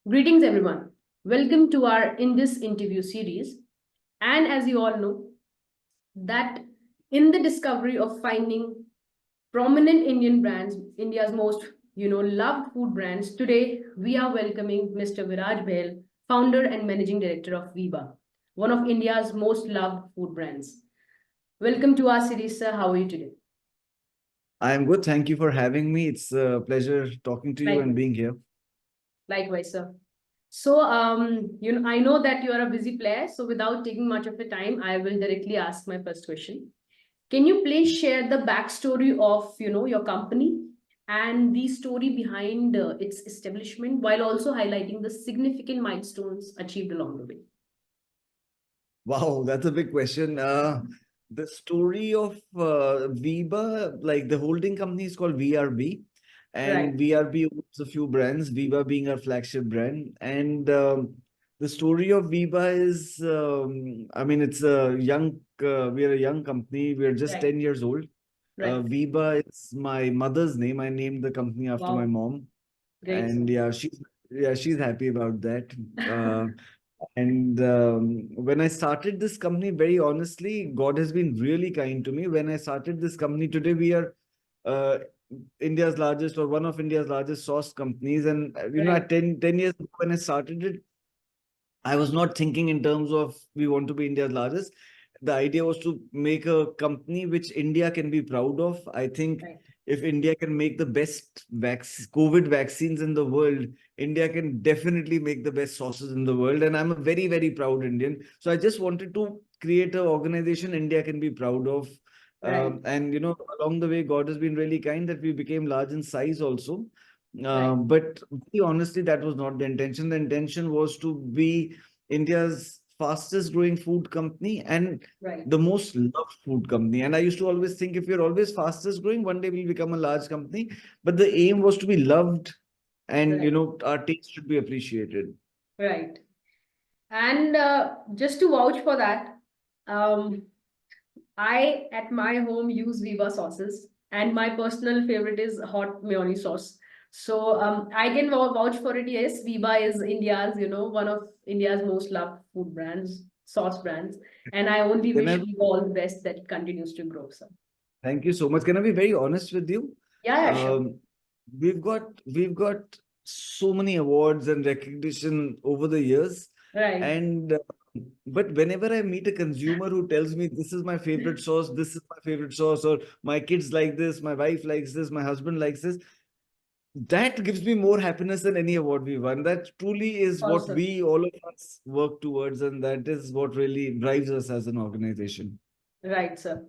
Greetings, everyone. Welcome to our Indus interview series. And as you all know, that in the discovery of finding prominent Indian brands, India's most loved food brands, today we are welcoming Mr. Viraj Bahl, founder and managing director of Viva, one of India's most loved food brands. Welcome to our series, sir. How are you today? I'm good. Thank you for having me. It's a pleasure talking to you and Likewise, being here. likewise, sir. So, I know that you are a busy player. So, without taking much of the time, I will directly ask my first question. Can you please share the backstory of, your company and the story behind its establishment, while also highlighting the significant milestones achieved along the way? Wow, that's a big question. The story of Viva, like the holding company is called VRB, Right, and VRB owns a few brands, Viva being our flagship brand. And the story of Viva is, I mean, it's a young, we are a young company. We are just right, 10 years old. right. Viva is my mother's name. I named the company after my Wow, mom. great, sir. And she's happy about that. Uh, and when I started this company, very honestly, God has been really kind to me. When I started this company today, we are uh, India's largest or one of India's largest sauce companies. And Right, at 10 years ago when I started it, I was not thinking in terms of we want to be India's largest. The idea was to make a company which India can be proud of. I think right, if India can make the best COVID vaccines in the world, India can definitely make the best sauces in the world. And I'm a very, very proud Indian. So I just wanted to create an organization India can be proud of. right, Along the way, God has been really kind that we became large in size also. right, But very honestly, that was not the intention. The intention was to be India's fastest growing food company and right, the most loved food company. And I used to always think if you're always fastest growing, one day we'll become a large company. But the aim was to be loved and, right, our taste should be appreciated. right. And just to vouch for that, um, I at my home use Viva sauces, and my personal favorite is hot mayonnaise sauce. So I can vouch for it. Yes, Viva is India's, one of India's most loved food brands, sauce brands, and I only Can wish I, Viva all the best that it continues to grow. So Thank you so much. Can I be very honest with you? yeah, yeah, sure. Um, we've got so many awards and recognition over the years, Right. and but whenever I meet a consumer who tells me this is my favorite sauce, this is my favorite sauce, or my kids like this, my wife likes this, my husband likes this, that gives me more happiness than any award we won. That truly is what Awesome. we all of us work towards, and that is what really drives us as an organization. Right, sir.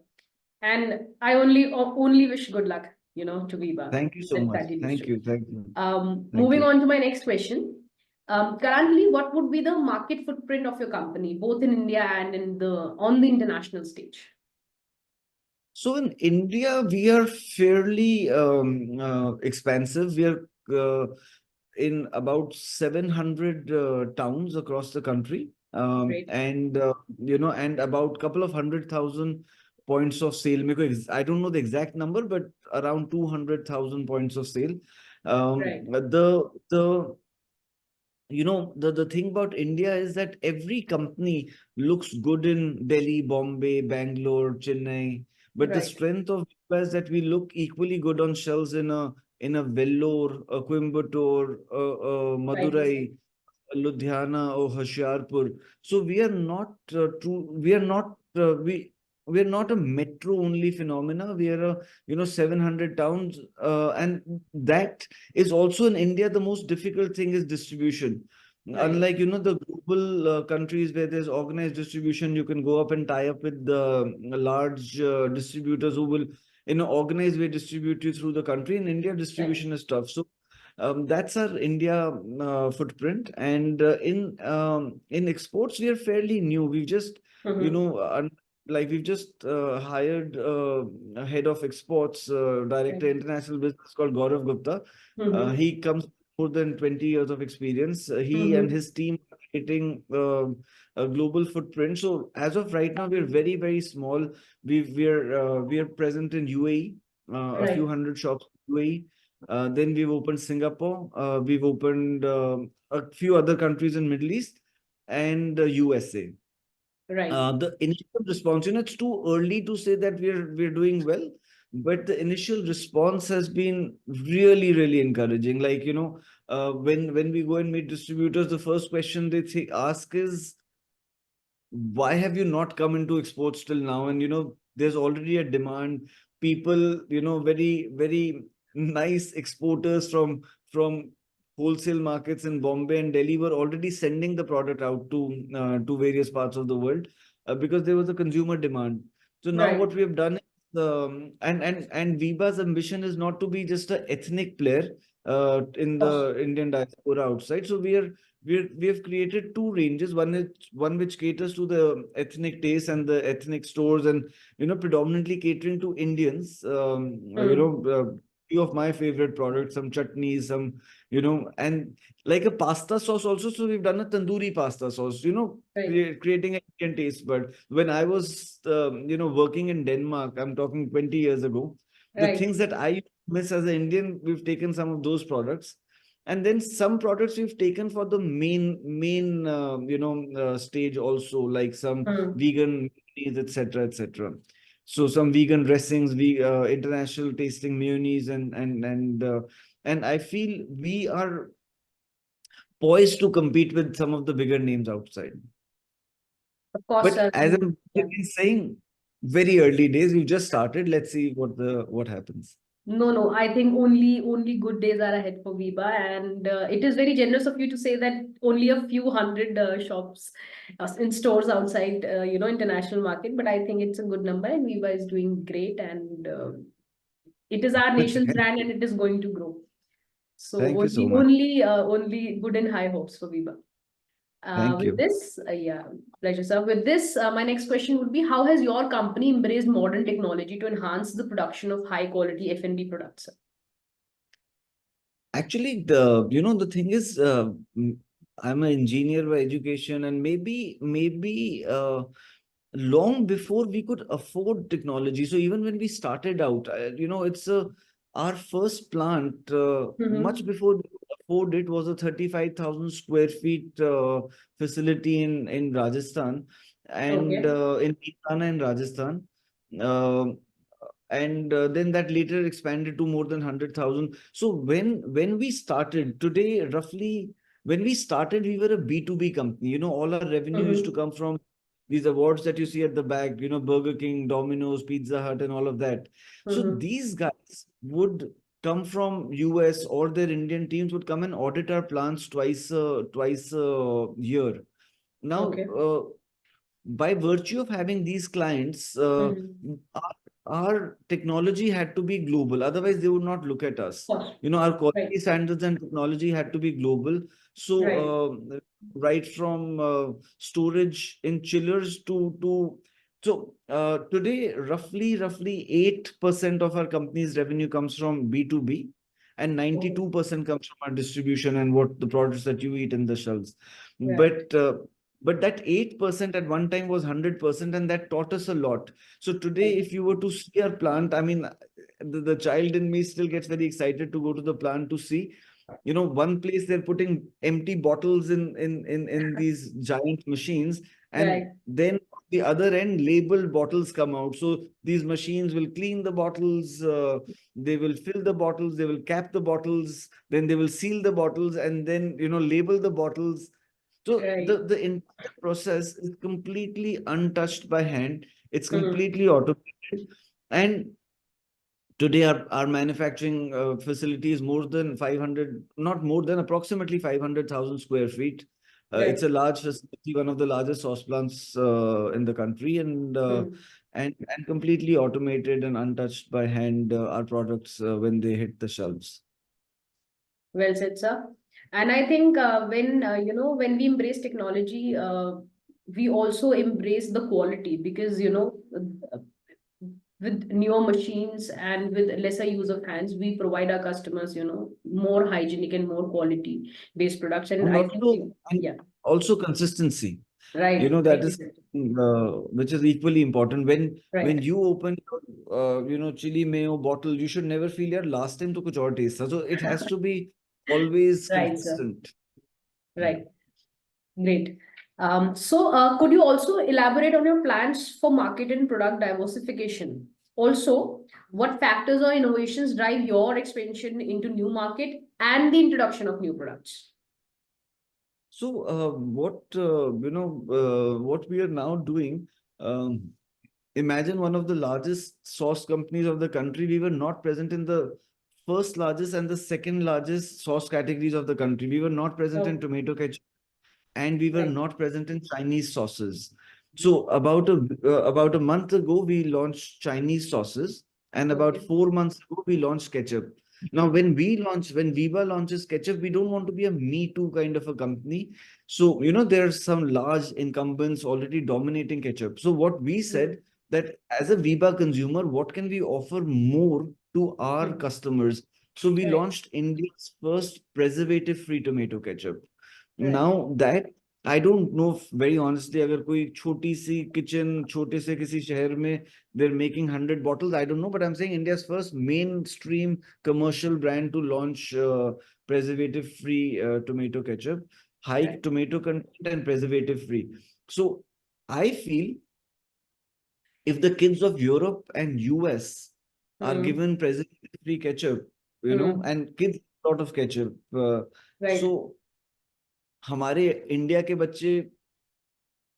And I only wish good luck, to Viva Thank you so that much. continues Thank to. you. Thank you. Thank Moving you. on to my next question. Currently, what would be the market footprint of your company, both in India and on the international stage? So in India, we are fairly expansive. We are in about 700 towns across the country, Great. and about couple of 100,000 points of sale. I don't know the exact number, but around 200,000 points of sale. Right. The thing about India is that every company looks good in Delhi, Bombay, Bangalore, Chennai, but the Right. strength of Viva is that we look equally good on shelves in a Vellore, a Coimbatore, a Rightly said. Madurai, Ludhiana or Hoshiarpur. So we are not true. We are not we are not a metro only phenomena. We are a 700 towns, and that is also in India. The most difficult thing is distribution. Right. Unlike the global countries where there's organized distribution, you can go up and tie up with the large distributors who will in an organized way distribute you through the country. In India, Right. distribution is tough. So that's our India footprint, and in exports we are fairly new. We've just you Mm-hmm. know like we've just hired a head of exports, Right. director international business called Gaurav Gupta. Mm-hmm. He comes with more than 20 years of experience. He and Mm-hmm. his team are creating a global footprint. So as of right now, we're very, very small. We are present in UAE, a few Right. hundred shops in UAE. Then we've opened Singapore. We've opened a few other countries in Middle East and USA. Right. The initial response, it's too early to say that we're doing well, but the initial response has been really, really encouraging. Like, when we go and meet distributors, the first question they ask is, why have you not come into exports till now? And there's already a demand. People, very, very nice exporters from wholesale markets in Bombay and Delhi were already sending the product out to various parts of the world, because there was a consumer demand. So now Right. what we have done is, and Viva's ambition is not to be just an ethnic player in Of course. the Indian diaspora outside. So we have created two ranges. One which caters to the ethnic taste and the ethnic stores, and predominantly catering to Indians. Few of my favorite products, some chutneys, some and like a pasta sauce also. So we've done a tandoori pasta sauce. Right. Creating an Indian taste bud. When I was working in Denmark, I'm talking 20 years ago. The Right. things that I miss as an Indian, we've taken some of those products, and then some products we've taken for the main stage also, like some Mm. vegan mayonnaise, etc., etc. So some vegan dressings, we international tasting mayonnaise, and I feel we are poised to compete with some of the bigger names outside. Of course, But sir. as I'm Yeah. saying, very early days, we've just started. Let's see what happens. No, no. I think only good days are ahead for Viva, and it is very generous of you to say that only a few hundred shops in stores outside, international market. But I think it's a good number, and Viva is doing great, and it is our nation's brand, and it is going to grow. So Thank you so only, much. only good and high hopes for Viva. Thank With you. this, yeah, pleasure, sir. With this, my next question would be: how has your company embraced modern technology to enhance the production of high quality F&B products, sir? Actually, the thing is, I'm an engineer by education, and maybe long before we could afford technology. So even when we started out, it's our first plant, much Mm-hmm. before we could afford it, was a 35,000 square feet facility in Rajasthan, and Okay. in Pitana in Rajasthan. Um and then that later expanded to more than 100,000. So when we started today, roughly, when we started, we were a B2B company. All our revenue used to Mm-hmm. come from these awards that you see at the back, Burger King, Domino's, Pizza Hut, and all of that. So Mm-hmm. these guys would come from US, or their Indian teams would come and audit our plants twice a year. Now, Okay. by virtue of having these clients, Mm-hmm. our, our technology had to be global. Otherwise, they would not look at us. Of course. Our Right. quality standards and technology had to be global. Right. So, right from storage in chillers to so today, roughly 8% of our company's revenue comes from B2B, and Okay. 92% comes from our distribution and what the products that you eat in the shelves. Right. But that 8% at one time was 100%, and that taught us a lot. So today, Right. if you were to see our plant, I mean, the child in me still gets very excited to go to the plant to see. One place they're putting empty bottles in these giant machines, and Right. then the other end, labeled bottles come out. So these machines will clean the bottles, they will fill the bottles, they will cap the bottles, then they will seal the bottles, and then label the bottles. So Right. the entire process is completely untouched by hand. It's Mm-hmm. completely automated. And today our manufacturing facility is more than 500, not more than, approximately 500,000 square feet. It's Right. a large facility, one of the largest sauce plants in the country, Mm. and completely automated and untouched by hand, our products when they hit the shelves. Well said, sir. And I think when we embrace technology, we also embrace the quality because with newer machines and with lesser use of hands, we provide our customers more hygienic and more quality based products. And And I think also, and yeah. also consistency. Right. That is which is equally important. When Right. you open chili mayo bottle, you should never feel यार last time तो कुछ और taste था. So it has to be always Right, sir. consistent. Yeah. Right. Great. Could you also elaborate on your plans for market and product diversification? Also, what factors or innovations drive your expansion into new market and the introduction of new products? So what we are now doing, imagine one of the largest sauce companies of the country. We were not present in the first largest and the second largest sauce categories of the country. We were not present in Oh, tomato ketchup, and we were right. not present in Chinese sauces. So about a month ago, we launched Chinese sauces, and about Okay. 4 months ago, we launched ketchup. Now, when Viva launches ketchup, we don't want to be a me too kind of a company. So there are some large incumbents already dominating ketchup. So what we said, that as a Viva consumer, what can we offer more to our Hmm. customers? So we Right. launched India's first preservative-free tomato ketchup. Right. Now that I don't know, very honestly, अगर कोई छोटी सी kitchen छोटे से किसी शहर में they're making 100 bottles, I don't know, but I'm saying India's first mainstream commercial brand to launch preservative-free tomato ketchup, high Right. tomato content and preservative-free. So I feel if the kids of Europe and US are Hmm. given preservative-free ketchup, Hmm. and kids a lot of ketchup, Right. so हमारे India के बच्चे,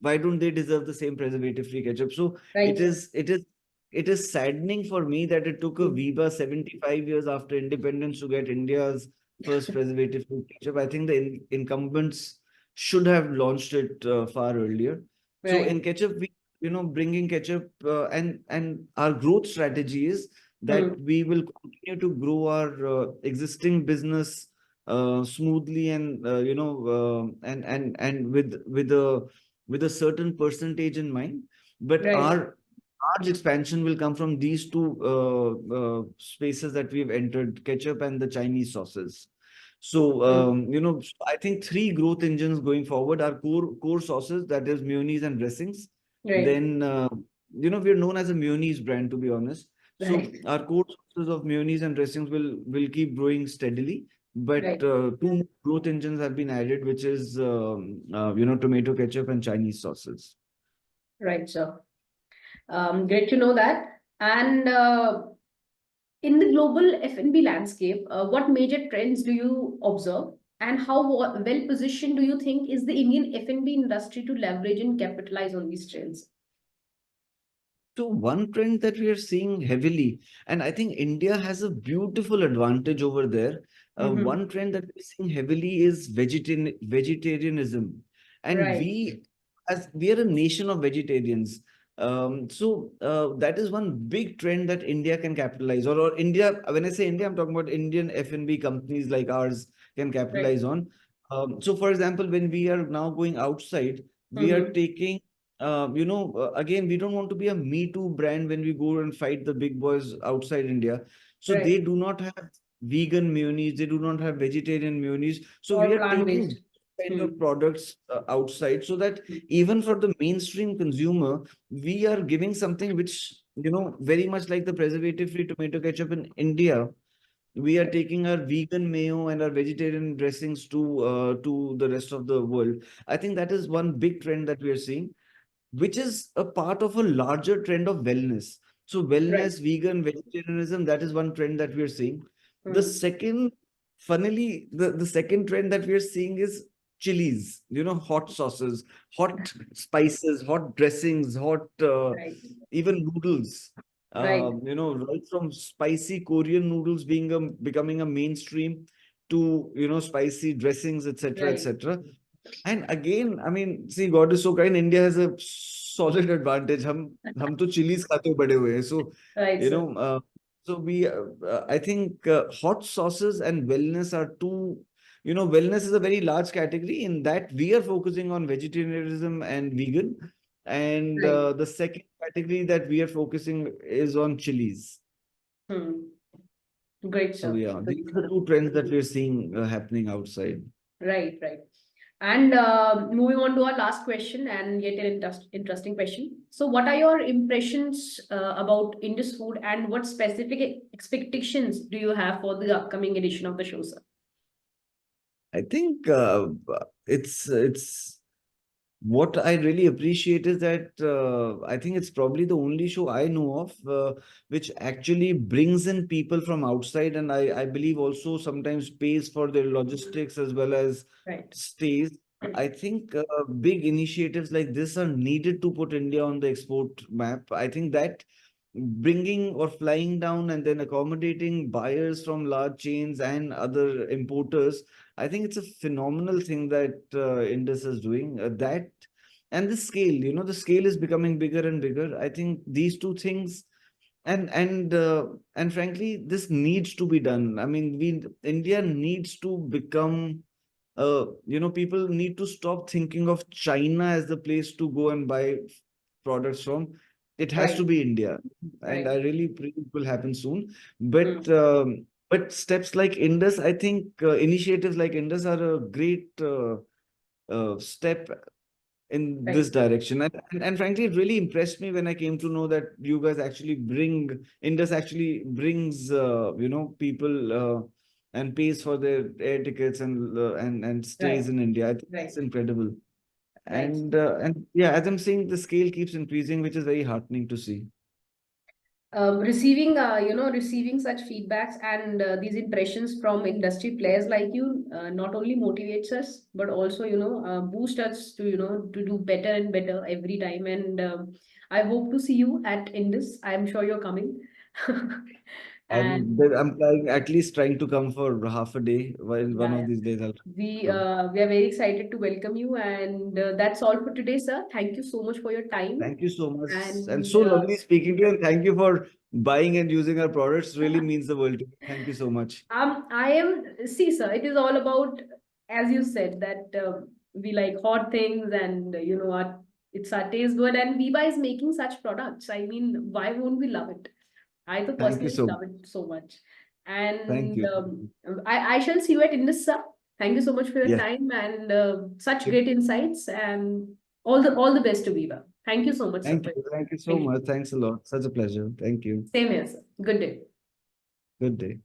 why don't they deserve the same preservative free ketchup? So Right, it sir. is it is it is saddening for me that it took a Hmm. Viva 75 years after independence to get India's first preservative free ketchup. I think the incumbents should have launched it far earlier. So in Right. ketchup, we bringing ketchup, and our growth strategy is that Hmm. we will continue to grow our existing business smoothly, and and with a certain percentage in mind. But Right. our large expansion will come from these two spaces that we've entered, ketchup and the Chinese sauces. So, Hmm. I think three growth engines going forward are core sauces, that is mayonnaise and dressings. Right. Then, we're known as a mayonnaise brand, to be honest. So Right. our core sources of mayonnaise and dressings will keep growing steadily. But Right. two growth engines have been added, which is tomato ketchup and Chinese sauces. Right, sir. Great to know that. And in the global F&B landscape, what major trends do you observe, and how well positioned do you think is the Indian F&B industry to leverage and capitalize on these trends? So one trend that we are seeing heavily, and I think India has a beautiful advantage over there. Mm-hmm. One trend that we're seeing heavily is vegetarianism, and Right. we are a nation of vegetarians. So that is one big trend that India can capitalize, or India. When I say India, I'm talking about Indian F&B companies like ours can Right. capitalize on. So, for example, when we are now going outside, we are Mm-hmm. taking again, we don't want to be a Me Too brand when we go and fight the big boys outside India. So they Right. do not have vegan mayonnaise, they do not have vegetarian mayonnaise. So we Or are taking plant-based. kind Hmm. of products outside, so that even for the mainstream consumer, we are giving something which, very much like the preservative-free tomato ketchup in India, we are Right. taking our vegan mayo and our vegetarian dressings to the rest of the world. I think that is one big trend that we are seeing, which is a part of a larger trend of wellness. So Right. wellness, vegan, vegetarianism, that is one trend that we are seeing. The Hmm. second, funnily, the second trend that we are seeing is chilies, hot sauces, hot spices, hot dressings, hot Right. even noodles. Right. Right from spicy Korean noodles becoming a mainstream to spicy dressings, etc., Right. etc. And again, I mean, see, God is so kind. India has a solid advantage. हम तो chilies खाते बड़े हुए हैं. So, Right, you sir. know, I think hot sauces and wellness are two. Wellness is a very large category. In that, we are focusing on vegetarianism and vegan, and Right. the second category that we are focusing is on chilies. Hmm. Great, So sir. yeah, these Great. are the two trends that we're seeing happening outside. Right. Right. And moving on to our last question, and yet an interesting question. So, what are your impressions about Indus Food, and what specific expectations do you have for the upcoming edition of the show, sir? I think it's what I really appreciate is that I think it's probably the only show I know of which actually brings in people from outside, and I believe also sometimes pays for their logistics as well as Right. stays. I think big initiatives like this are needed to put India on the export map. I think that bringing or flying down and then accommodating buyers from large chains and other importers, I think it's a phenomenal thing that Indus is doing. That and the scale, the scale is becoming bigger and bigger. I think these two things, and frankly, this needs to be done. I mean, India needs to become. People need to stop thinking of China as the place to go and buy products from. It has Right. to be India, and Right. I really pray it will happen soon. Mm. But steps like Indus, I think initiatives like Indus are a great step in this Right. direction. And frankly, it really impressed me when I came to know that you guys actually Indus actually brings people and pays for their air tickets and stays Right. in India. I think Right. that's incredible. Right. And yeah, as I'm saying, the scale keeps increasing, which is very heartening to see. Receiving such feedbacks and these impressions from industry players like you not only motivates us, but also, boost us to, to do better and better every time. And I hope to see you at Indus. I'm sure you're coming. And I'm at least trying to come for half a day. While one yeah, of yeah. these days I'll We come. uh, we are very excited to welcome you, and that's all for today, sir. Thank you so much for your time. Thank you so much. And And so lovely speaking to you. And thank you for buying and using our products. Really means the world to me. Thank you so much. I am, see, sir, it is all about, as you said, that we like hot things, and it's our taste good, and Viva is making such products. I mean, why won't we love it? I to Thank you personally so much. love it so much. Thank And you. I shall see you at Indus, sir. Thank you so much for your Yeah. time and such Okay. great insights, and all the best to Viva. Thank you so much, sir. Thank you. Thank you so Thank you. much. Thanks a lot. Such a pleasure. Thank you. Same here, sir. Good day. Good day.